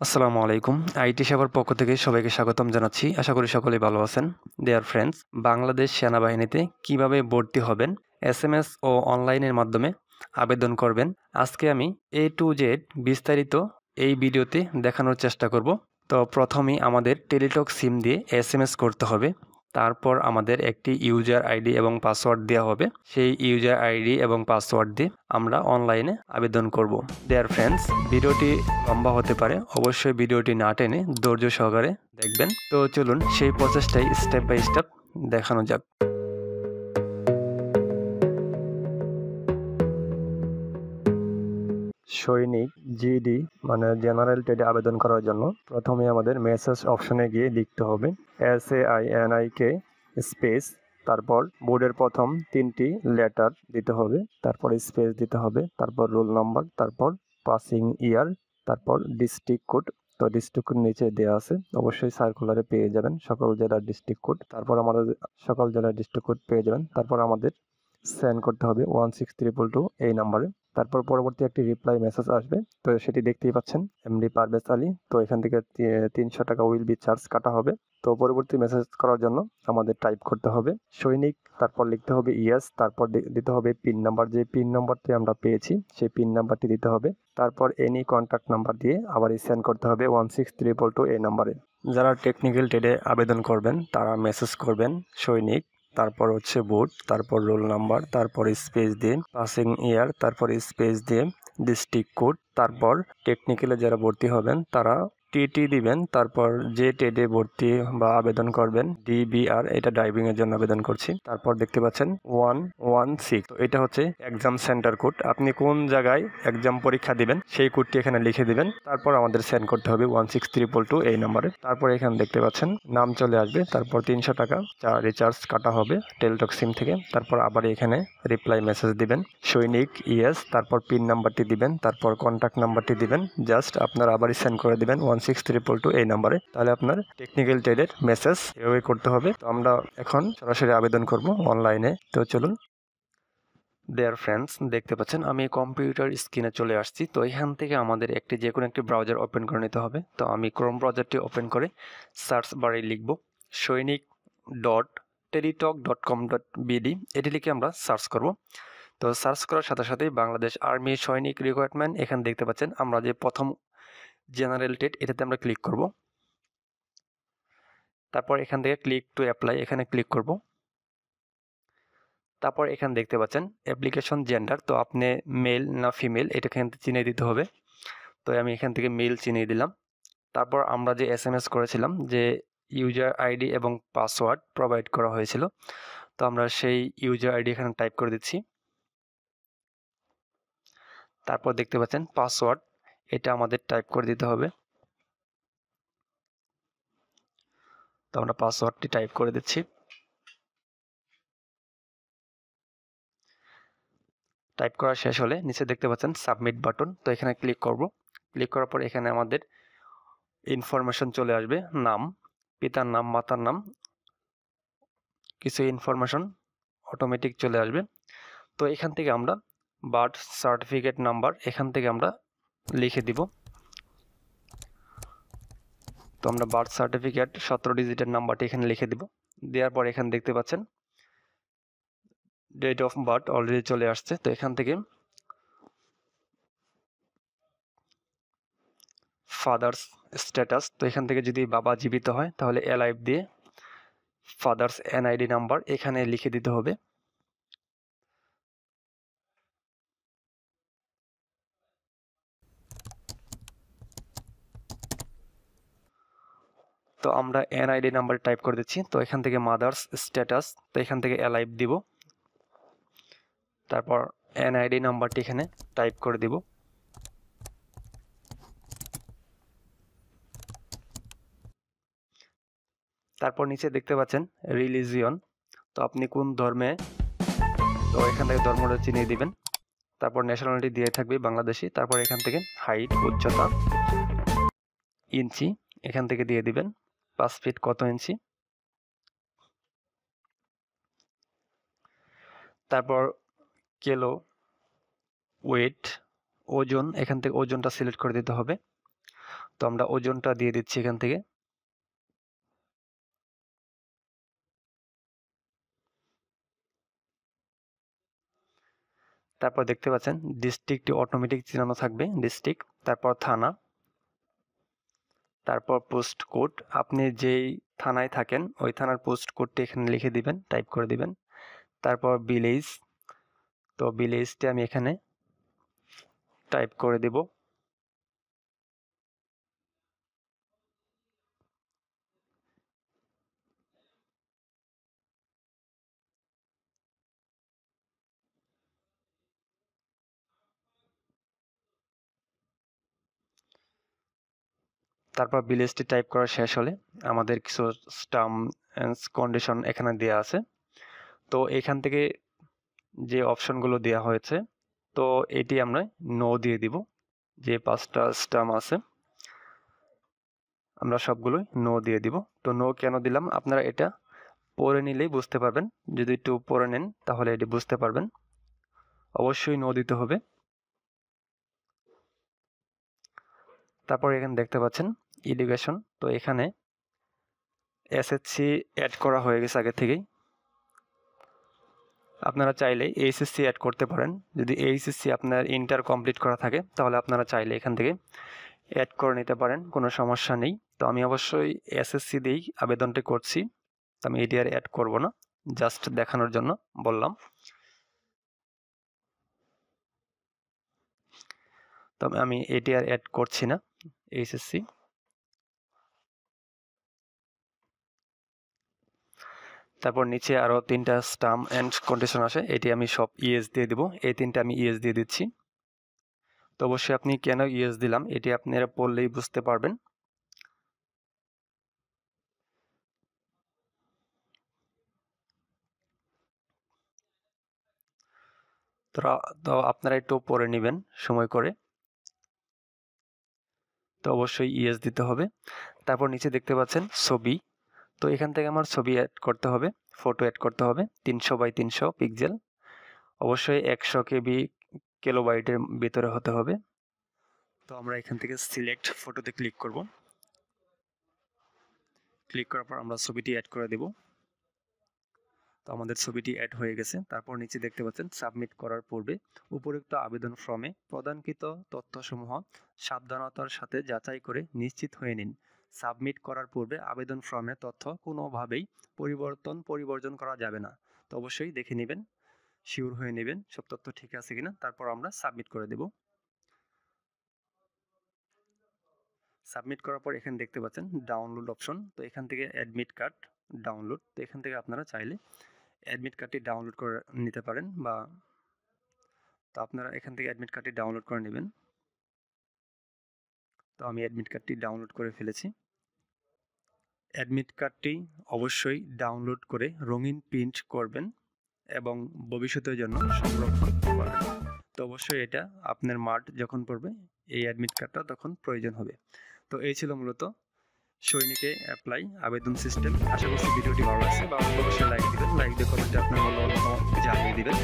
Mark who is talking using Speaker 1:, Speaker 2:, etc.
Speaker 1: আসসালামু আলাইকুম। আইটি সেবার পক্ষ থেকে সবাইকে স্বাগতম জানাচ্ছি। আশা করি সকলেই ভালো আছেন। ডিয়ার ফ্রেন্ডস, বাংলাদেশ সেনাবাহিনীতে কিভাবে ভর্তি হবেন, এসএমএস ও অনলাইনের মাধ্যমে আবেদন করবেন। আজকে আমি A to Z বিস্তারিত এই ভিডিওতে দেখানোর চেষ্টা করব। তো প্রথমেই আমাদের টেলিটক সিম দিয়ে এসএমএস করতে হবে। তারপর আমাদের একটি ইউজার আইডি এবং পাসওয়ার্ড দেওয়া হবে। সেই ইউজার আইডি এবং পাসওয়ার্ড দিয়ে আমরা অনলাইনে আবেদন করব। ডিয়ার ফ্রেন্ডস, ভিডিওটি লম্বা হতে পারে, অবশ্যই ভিডিওটি না টেনে ধৈর্য সহকারে দেখবেন। তো চলুন সেই প্রসেসটাই স্টেপ বাই স্টেপ দেখানো যাক। সৈনিক জিডি মানে জেনারেল টেডে আবেদন করার জন্য প্রথমে আমাদের মেসেজ অপশনে গিয়ে লিখতে হবে SAINIK স্পেস, তারপর বোর্ডের প্রথম 3টি লেটার দিতে হবে, তারপর স্পেস দিতে হবে, তারপর রোল নাম্বার, তারপর পাসিং ইয়ার, তারপর ডিস্ট্রিক্ট কোড। তো ডিস্ট্রিক্ট কোড নিচে দেওয়া আছে, অবশ্যই সার্কুলারে পেয়ে যাবেন সকল জেলার ডিস্ট্রিক্ট কোড। তারপর আমাদের সকল জেলার ডিস্ট্রিক্ট কোড পেয়ে যাবেন। তারপর আমাদের সেন্ড করতে হবে 16322 এই নাম্বারে। তারপর পরবর্তী একটি রিপ্লাই মেসেজ আসবে, তো সেটি দেখতেই পাচ্ছেন, এমডি পারভেজ আলী। তো এখান থেকে 300 টাকা উইল বি চার্জ কাটা হবে। তো পরবর্তী মেসেজ করার জন্য আমাদের টাইপ করতে হবে সৈনিক, তারপর লিখতে হবে ইয়েস, তারপর দিতে হবে পিন নাম্বার, যে পিন নাম্বারটি আমরা পেয়েছি সেই পিন নাম্বারটি দিতে হবে। তারপর এনি কন্ট্যাক্ট নাম্বার দিয়ে আবার সেন্ড করতে হবে 16322 এই নাম্বারে। যারা টেকনিক্যাল ট্রেডে আবেদন করবেন তারা মেসেজ করবেন সৈনিক, তারপর হচ্ছে বোর্ড, তারপর রোল নাম্বার, তারপর স্পেস দিয়ে পাসিং ইয়ার, তারপর স্পেস দিয়ে ডিস্ট্রিক্ট কোড। তারপর টেকনিক্যালে যারা ভর্তি হবেন তারা টিটি দিবেন। তারপর যে টেডে ভর্তি বা আবেদন করবেন ডিবিআর, এটা ড্রাইভিং এর জন্য আবেদন করছি। তারপর দেখতে পাচ্ছেন 116, তো এটা হচ্ছে এক্সাম সেন্টার কোড। আপনি কোন জায়গায় এক্সাম পরীক্ষা দিবেন সেই কোডটি এখানে লিখে দিবেন। তারপর আমাদের সেন্ড করতে হবে 16322 এই নাম্বারে। তারপর এখানে দেখতে পাচ্ছেন নাম চলে আসবে, তারপর 300 টাকা রিচার্জ কাটা হবে টেলিটক সিম থেকে। তারপর আবার এখানে রিপ্লাই মেসেজ দিবেন সৈনিক ইয়েস, তারপর পিন নাম্বারটি দিবেন, তারপর কন্ট্যাক্ট নাম্বারটি দিবেন। জাস্ট আপনার আবারই সেন্ড করে দিবেন 16322 এই নাম্বারে। তাহলে আপনার টেকনিক্যাল ট্রেডের মেসেজ এভাবে করতে হবে। তো আমরা এখন সরাসরি আবেদন করব অনলাইনে। তো চলুন। ডিয়ার ফ্রেন্ডস, দেখতে পাচ্ছেন আমি কম্পিউটার স্ক্রিনে চলে আসছি। তো এখান থেকে আমাদের যে কোনো একটি ব্রাউজার ওপেন করে নিতে হবে। তো আমি ক্রোম ব্রাউজারটি ওপেন করে সার্চ বারে লিখব সৈনিক.টেলিটক.com.bd, এটি লিখে আমরা সার্চ করব। তো সার্চ করার সাথে সাথেই বাংলাদেশ আর্মি সৈনিক রিক্রুটমেন্ট এখানে দেখতে পাচ্ছেন, আমরা যে প্রথম জেনারেল টেট এটাতে আমরা ক্লিক করব। তারপর এখান থেকে ক্লিক টু অ্যাপ্লাই এখানে ক্লিক করব। তারপর এখানে দেখতে পাচ্ছেন অ্যাপ্লিকেশন জেন্ডার, তো আপনি মেল না ফিমেল এটা এখান থেকে চিনিয়ে দিতে হবে। তো আমি এখান থেকে মেল চিনিয়ে দিলাম। তারপর আমরা যে এসএমএস করেছিলাম যে ইউজার আইডি এবং পাসওয়ার্ড প্রোভাইড করা হয়েছিল, তো আমরা সেই ইউজার আইডি এখানে টাইপ করে দিচ্ছি। তারপর দেখতে পাচ্ছেন পাসওয়ার্ড, এটা আমাদের টাইপ করে দিতে হবে। তো আমরা পাসওয়ার্ডটি টাইপ করে দিচ্ছি। টাইপ করা শেষ হলে নিচে দেখতে পাচ্ছেন সাবমিট বাটন, তো এখানে ক্লিক করব। ক্লিক করার পর এখানে আমাদের ইনফরমেশন চলে আসবে, নাম, পিতার নাম, মাতার নাম, কিছু ইনফরমেশন অটোমেটিক চলে আসবে। তো এখান থেকে আমরা বার্থ সার্টিফিকেট নাম্বার এখান থেকে আমরা লিখে দিব। তো আমরা বার্থ সার্টিফিকেট 17 ডিজিটের নাম্বারটি এখানে লিখে দিব। দেওয়ার পর এখানে দেখতে পাচ্ছেন ডেট অফ বার্থ অলরেডি চলে আসছে। তো এখান থেকে ফাদার্স স্ট্যাটাস, তো এখান থেকে যদি বাবা জীবিত হয় তাহলে অ্যালাইভ দিয়ে ফাদার্স এনআইডি নাম্বার এখানে লিখে দিতে হবে। তো আমরা এনআইডি নাম্বার টাইপ করে দিচ্ছি। তো এখান থেকে মাদার্স স্ট্যাটাস, তো এখান থেকে অ্যালাইভ দিব। তারপর এনআইডি নাম্বারটি এখানে টাইপ করে দিব। তারপর নিচে দেখতে পাচ্ছেন রিলিজিয়ন, তো আপনি কোন ধর্মে, তো এখান থেকে ধর্মটা চিনিয়ে দিবেন। তারপর ন্যাশনালিটি দিয়ে থাকবে বাংলাদেশি। তারপর এখান থেকে হাইট উচ্চতা ইঞ্চি এখান থেকে দিয়ে দিবেন, 5 ফিট কত ইঞ্চি। তারপর কিলো, ওয়েট, ওজন, এখান থেকে ওজনটা সিলেক্ট করে দিতে হবে। তো আমরা ওজনটা দিয়ে দিচ্ছি এখান থেকে। তারপর দেখতে পাচ্ছেন ডিস্ট্রিক্টটি অটোমেটিক চেনানো থাকবে, ডিস্ট্রিক্ট, তারপর থানা, তারপর পোস্ট কোড। আপনি যেই থানায় থাকেন ওই থানার পোস্ট কোডটি এখানে লিখে দিবেন, টাইপ করে দিবেন। তারপর ভিলেজ, তো ভিলেজটি আমি এখানে টাইপ করে দেব। তারপর ভিলেজটি টাইপ করা শেষ হলে আমাদের কিছু টার্ম এন্ড কন্ডিশন এখানে দেওয়া আছে। তো এখান থেকে যে অপশনগুলো দেওয়া হয়েছে, তো এটি আমরা নো দিয়ে দিব। যে 5টা টার্ম আছে আমরা সবগুলোই নো দিয়ে দিব। তো নো কেন দিলাম আপনারা এটা পড়ে নিলেই বুঝতে পারবেন, যদি একটু পড়ে নেন তাহলে এটি বুঝতে পারবেন। অবশ্যই নো দিতে হবে। তারপর এখানে দেখতে পাচ্ছেন এডুকেশন, তো এখানে এসএসসি অ্যাড করা হয়ে গেছে আগে থেকেই। আপনারা চাইলে এইচএসসি অ্যাড করতে পারেন। যদি এইচএসসি আপনার ইন্টার কমপ্লিট করা থাকে তাহলে আপনারা চাইলে এখান থেকে অ্যাড করে নিতে পারেন, কোনো সমস্যা নেই। তো আমি অবশ্যই এসএসসি দিয়েই আবেদনটি করছি, তো আমি এটি আর অ্যাড করবো না, জাস্ট দেখানোর জন্য বললাম। তবে আমি এটি আর অ্যাড করছি না, এইচএসসি। তারপর নিচে আরও 3টা টার্ম অ্যান্ড কন্ডিশন আসে, এটি আমি সব ইয়েস দিয়ে দিব। এই 3টা আমি ইয়েস দিয়ে দিচ্ছি। তো অবশ্যই আপনি কেন ইয়েস দিলাম এটি আপনারা পড়লেই বুঝতে পারবেন। তো আপনারা একটু পড়ে নেবেন সময় করে। তো অবশ্যই ইয়েস দিতে হবে। তারপর নিচে দেখতে পাচ্ছেন ছবি, তো এখান থেকে আমার ছবি অ্যাড করতে হবে, ফটো অ্যাড করতে হবে 300 বাই 300 পিক্সেল, অবশ্যই 100 কেবি কিলোবাইটের ভিতরে হতে হবে। তো আমরা এখান থেকে সিলেক্ট ফটোতে ক্লিক করব। ক্লিক করার পর আমরা ছবিটি অ্যাড করে দেব। তো আমাদের ছবিটি অ্যাড হয়ে গেছে। তারপর নিচে দেখতে পাচ্ছেন সাবমিট করার পূর্বে উপরোক্ত আবেদন ফর্মে প্রদানকৃত তথ্যসমূহ সাবধানতার সাথে যাচাই করে নিশ্চিত হয়ে নিন। সাবমিট করার পূর্বে আবেদন ফর্মের তথ্য কোনোভাবেই পরিবর্তন করা যাবে না। তো অবশ্যই দেখে নেবেন, শিওর হয়ে নেবেন সব তথ্য ঠিক আছে কিনা, তারপর আমরা সাবমিট করে দেব। সাবমিট করার পর এখানে দেখতে পাচ্ছেন ডাউনলোড অপশন, তো এখান থেকে অ্যাডমিট কার্ড ডাউনলোড, তো এখান থেকে আপনারা চাইলে অ্যাডমিট কার্ডটি ডাউনলোড করে নিতে পারেন, বা তো আপনারা এখান থেকে অ্যাডমিট কার্ডটি ডাউনলোড করে নেবেন। তো আমি অ্যাডমিট কার্ডটি ডাউনলোড করে ফেলেছি। অ্যাডমিট কার্ডটি অবশ্যই ডাউনলোড করে রঙিন প্রিন্ট করবেন এবং ভবিষ্যতের জন্য সংরক্ষণ করবেন। তো অবশ্যই এটা আপনার মার্ট যখন পড়বে এই অ্যাডমিট কার্ডটা তখন প্রয়োজন হবে। তো এই ছিল মূলত সৈনিকে অ্যাপ্লাই আবেদন সিস্টেম। আশা করছি ভিডিওটি ভালো লাগছে, বা অবশ্যই লাইক দিবেন, লাইক দিয়ে কমেন্টে আপনার মতামত জানিয়ে দিবেন।